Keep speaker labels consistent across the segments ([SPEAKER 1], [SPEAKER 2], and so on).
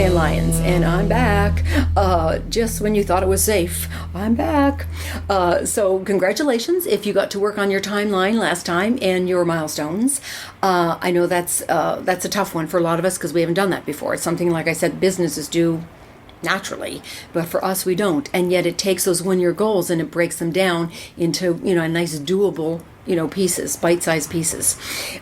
[SPEAKER 1] Suzanne Lyons, and I'm back. Just when you thought it was safe, I'm back. So congratulations if you got to work on your timeline last time and your milestones. I know that's a tough one for a lot of us because we haven't done that before. It's something, like I said, businesses do naturally, but for us we don't, and yet it takes those 1 year goals and it breaks them down into a nice doable pieces, bite-sized pieces.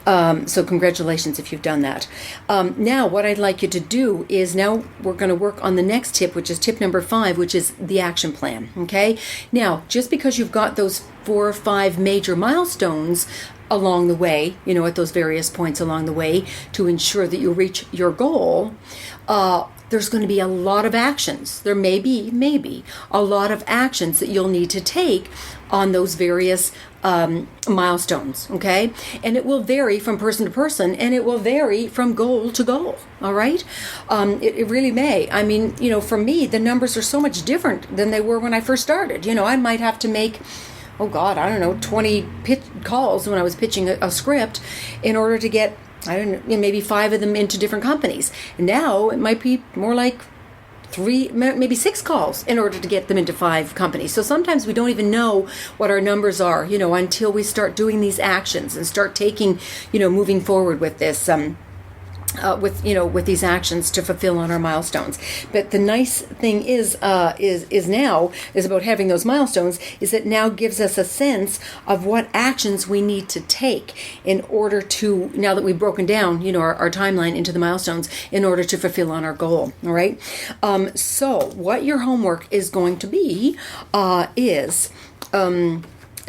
[SPEAKER 1] So congratulations if you've done that. Now what I'd like you to do is, now we're going to work on the next tip, which is tip number 5, which is the action plan. Okay, now just because you've got those 4 or 5 major milestones along the way, at those various points along the way to ensure that you reach your goal, there's going to be a lot of actions. There may be a lot of actions that you'll need to take on those various milestones, okay? And it will vary from person to person, and it will vary from goal to goal, all right? It really may. I mean, for me, the numbers are so much different than they were when I first started. I might have to make 20 calls when I was pitching a script in order to get, maybe 5 of them into different companies. Now it might be more like 3, maybe 6 calls in order to get them into 5 companies. So sometimes we don't even know what our numbers are, until we start doing these actions and start taking, moving forward with this, with these actions to fulfill on our milestones. But the nice thing is about having those milestones is it now gives us a sense of what actions we need to take in order to, now that we've broken down, our timeline into the milestones in order to fulfill on our goal. All right. So what your homework is going to be is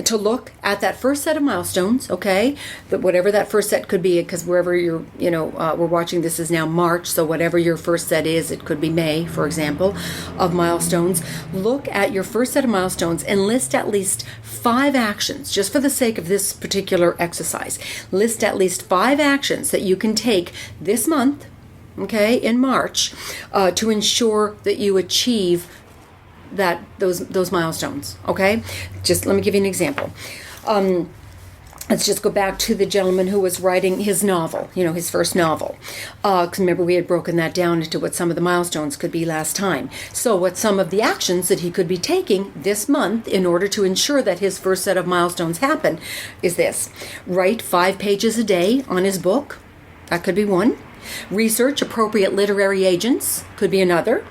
[SPEAKER 1] to look at that first set of milestones, okay? Whatever that first set could be, because wherever you're, we're watching, this is now March, so whatever your first set is, it could be May, for example, of milestones. Look at your first set of milestones and list at least 5 actions, just for the sake of this particular exercise. List at least 5 actions that you can take this month, okay, in March, to ensure that you achieve those milestones. Okay, just let me give you an example. Let's just go back to the gentleman who was writing his novel, his first novel. Because remember, we had broken that down into what some of the milestones could be last time. So what some of the actions that he could be taking this month in order to ensure that his first set of milestones happen is this: write 5 pages a day on his book. That could be one. Research appropriate literary agents could be another.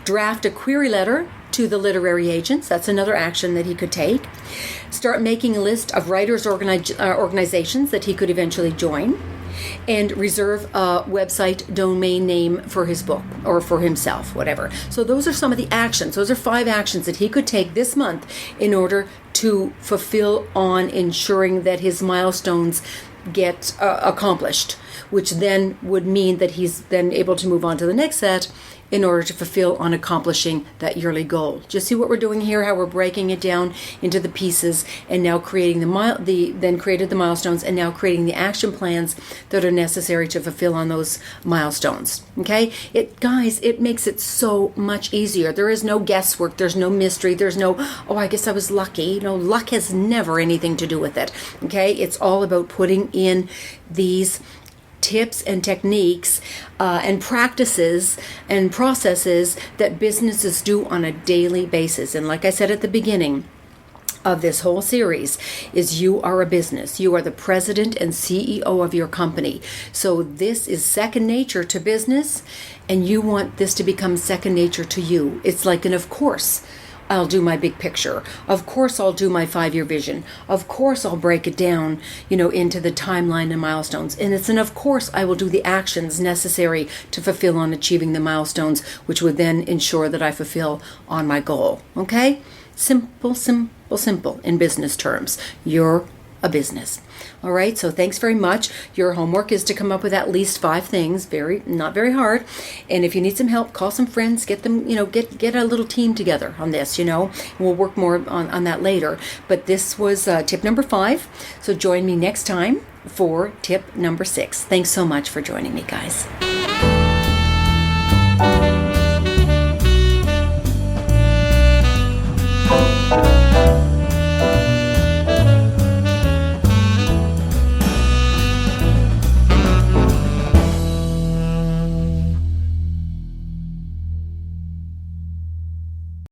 [SPEAKER 1] Draft a query letter to the literary agents. That's another action that he could take. Start making a list of writers' organizations that he could eventually join. And reserve a website domain name for his book or for himself, whatever. So those are some of the actions. Those are 5 actions that he could take this month in order to fulfill on ensuring that his milestones get accomplished, which then would mean that he's then able to move on to the next set in order to fulfill on accomplishing that yearly goal. Do you see what we're doing here? How we're breaking it down into the pieces and now creating then created the milestones and now creating the action plans that are necessary to fulfill on those milestones. Okay, guys, it makes it so much easier. There is no guesswork. There's no mystery. There's no, I guess I was lucky. Luck has never anything to do with it. Okay, it's all about putting in these tips and techniques and practices and processes that businesses do on a daily basis. And like I said at the beginning of this whole series, is you are a business. You are the president and CEO of your company. So this is second nature to business, and you want this to become second nature to you. It's like an of course. I'll do my big picture. Of course, I'll do my 5-year vision. Of course, I'll break it down, into the timeline and milestones. And of course, I will do the actions necessary to fulfill on achieving the milestones, which would then ensure that I fulfill on my goal. Okay? Simple, simple, simple in business terms. You're a business. All right, so thanks very much. Your homework is to come up with at least 5 things, not very hard. And if you need some help, call some friends, get them, get a little team together on this, We'll work more on that later. But this was tip number 5. So join me next time for tip number 6. Thanks so much for joining me, guys.